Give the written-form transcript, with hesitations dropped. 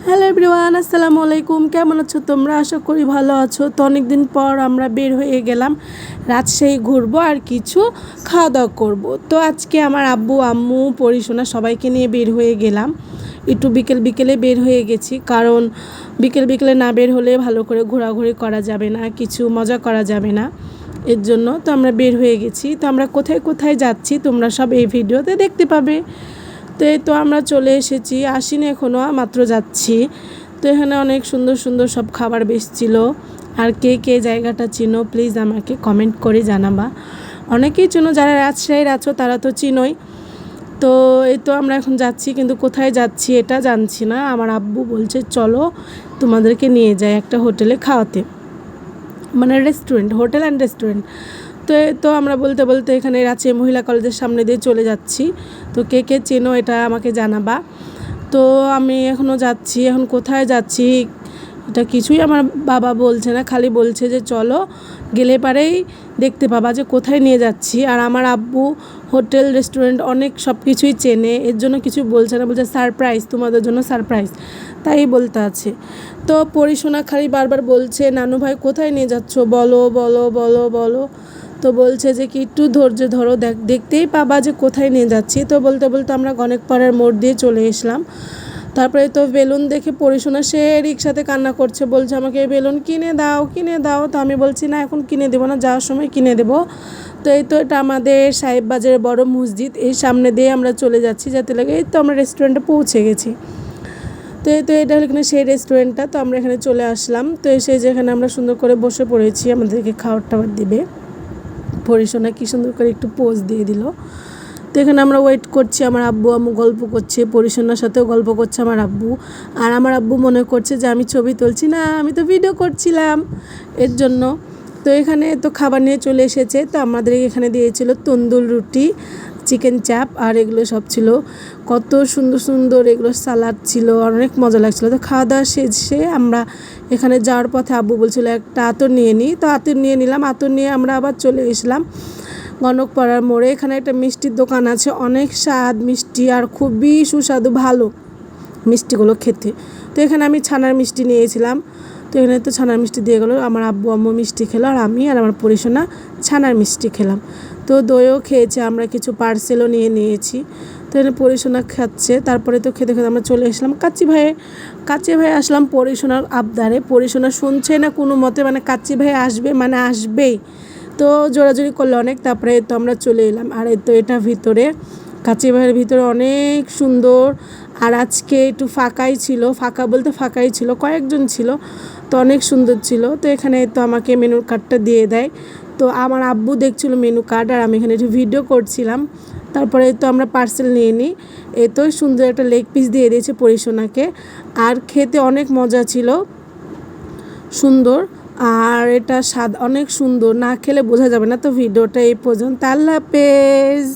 Hello everyone, আসসালামু আলাইকুম। কেমন আছো তোমরা? আশা করি ভালো আছো। তো অনেক দিন পর আমরা বের হয়ে গেলাম রাজশাহী ঘুরবো আর কিছু খাওয়া দাওয়া করবো। তো আজকে আমার আব্বু আম্মু পরিশোনা সবাইকে নিয়ে বের হয়ে গেলাম। একটু বিকেলে বের হয়ে গেছি, কারণ বিকেলে না বের হলে ভালো করে ঘোরাঘুরি করা যাবে না, কিছু মজা করা যাবে না। এর জন্য তো আমরা বের হয়ে গেছি। তো আমরা কোথায় কোথায় যাচ্ছি তোমরা সব এই ভিডিওতে দেখতে পাবে। তো এই তো আমরা চলে এসেছি, আসিনি এখনও, মাত্র যাচ্ছি। তো এখানে অনেক সুন্দর সুন্দর সব খাবার বেসছিল। আর কে কে জায়গাটা চিনো প্লিজ আমাকে কমেন্ট করে জানাবা। অনেকেই চিনো, যারা রাজশাহীর আছো তারা তো চিনোই। তো এই তো আমরা এখন যাচ্ছি, কিন্তু কোথায় যাচ্ছি এটা জানছি না। আমার আব্বু বলছে চলো তোমাদেরকে নিয়ে যাই একটা হোটেলে খাওয়াতে, মানে রেস্টুরেন্ট, হোটেল অ্যান্ড রেস্টুরেন্ট। তো আমরা বলতে বলতে এখানে রাজশাহী মহিলা কলেজের সামনে দিয়ে চলে যাচ্ছি। তো কে কে চেনো এটা আমাকে জানাবা। তো আমি এখনও যাচ্ছি, এখন কোথায় যাচ্ছি এটা কিছুই আমার বাবা বলছে না, খালি বলছে যে চলো, গেলে পারেই দেখতে পাবা যে কোথায় নিয়ে যাচ্ছি। আর আমার আব্বু হোটেল রেস্টুরেন্ট অনেক সব কিছুই চেনে, এর জন্য কিছু বলছে না, বলছে সারপ্রাইজ, তোমাদের জন্য সারপ্রাইজ, তাই বলতে আছে। তো পরিশোনা খালি বারবার বলছে নানু ভাই কোথায় নিয়ে যাচ্ছ, বলো বলো বলো বলো। তো বলছে যে কি একটু ধৈর্য ধরো, দেখতেই পাবা যে কোথায় নিয়ে যাচ্ছি। তো বলতে বলতে আমরা গণেকপাড়ার মোড় দিয়ে চলে এসলাম। তারপরে তো বেলুন দেখে পরিশোনা সে রিক্সাতে কান্না করছে, বলছে আমাকে বেলুন কিনে দাও কিনে দাও। তো আমি বলছি না, এখন কিনে দেবো না, যাওয়ার সময় কিনে দেবো। তো এই তো এটা আমাদের সাহেব বাজারের বড় মসজিদ, এই সামনে দিয়ে আমরা চলে যাচ্ছি যাতে লাগে। এই তো আমরা রেস্টুরেন্টে পৌঁছে গেছি। তো এই তো এটা হলো এখানে সেই রেস্টুরেন্টটা। তো আমরা এখানে চলে আসলাম। তো এসে যেখানে আমরা সুন্দর করে বসে পড়েছি, আমাদেরকে খাবার টাবার দিবে। পরিশোনা কি সুন্দর করে একটু পোজ দিয়ে দিল। তো এখানে আমরা ওয়েট করছি, আমার আব্বু আম্মু গল্প করছে, পরিশোনার সাথেও গল্প করছে আমার আব্বু। আর আমার আব্বু মনে করছে যে আমি ছবি তুলছি, না আমি তো ভিডিও করছিলাম, এর জন্য। তো এখানে তো খাবার নিয়ে চলে এসেছে। তো আমাদের এখানে দিয়েছিল তন্দুর রুটি, চিকেন চাপ, আর এগুলো সব ছিল। কত সুন্দর সুন্দর এগুলো সালাদ ছিল, অনেক মজা লাগছিলো। তো খাওয়া দাওয়া শেষে আমরা এখানে যাওয়ার পথে আব্বু বলছিল একটা আতর নিয়ে নিই, তো আতর নিয়ে নিলাম। আতর নিয়ে আমরা আবার চলে এসলাম গণকপাড়ার মোড়ে। এখানে একটা মিষ্টির দোকান আছে, অনেক স্বাদ মিষ্টি আর খুবই সুস্বাদু, ভালো মিষ্টিগুলো খেতে। তো এখানে আমি ছানার মিষ্টি নিয়েছিলাম। তো এখানে তো ছানার মিষ্টি দিয়ে গেলো, আমার আব্বু আম্মু মিষ্টি খেলো, আর আমি আর আমার পরিশোনা ছানার মিষ্টি খেলাম। তো দইও খেয়েছে, আমরা কিছু পার্সেলও নিয়ে নিয়েছি। তো এখানে পরিশোনা খাচ্ছে। তারপরে তো খেতে খেতে আমরা চলে আসলাম কাচ্চি ভাই আসলাম পরিশোনার আবদারে। পরিশোনা শুনছে না কোনো মতে, মানে কাচ্চি ভাই আসবে মানে আসবেই। তো জোরাজোরি করলো অনেক। তারপরে তো আমরা চলে এলাম। আর এই তো এটা ভিতরে, কাচ্চি ভাইয়ের ভিতরে অনেক সুন্দর। আর আজকে একটু ফাঁকাই ছিল, ফাঁকা বলতে ফাঁকাই ছিল, কয়েকজন ছিল, তো অনেক সুন্দর ছিল। তো এখানে তো আমাকে মেনুর কার্ডটা দিয়ে দেয়। তো আমার আব্বু দেখছিল মেনু কার্ড, আর আমি এখানে একটু ভিডিও করছিলাম। তারপরে তো আমরা পার্সেল নিয়ে নিই। এই তো সুন্দর একটা লেগ পিস দিয়ে দিয়েছে পরিশোনাকে, আর খেতে অনেক মজা ছিল, সুন্দর। আর এটা স্বাদ অনেক সুন্দর, না খেলে বোঝা যাবে না। তো ভিডিওটা এই পর্যন্ত, আল্লাহ হাফেজ।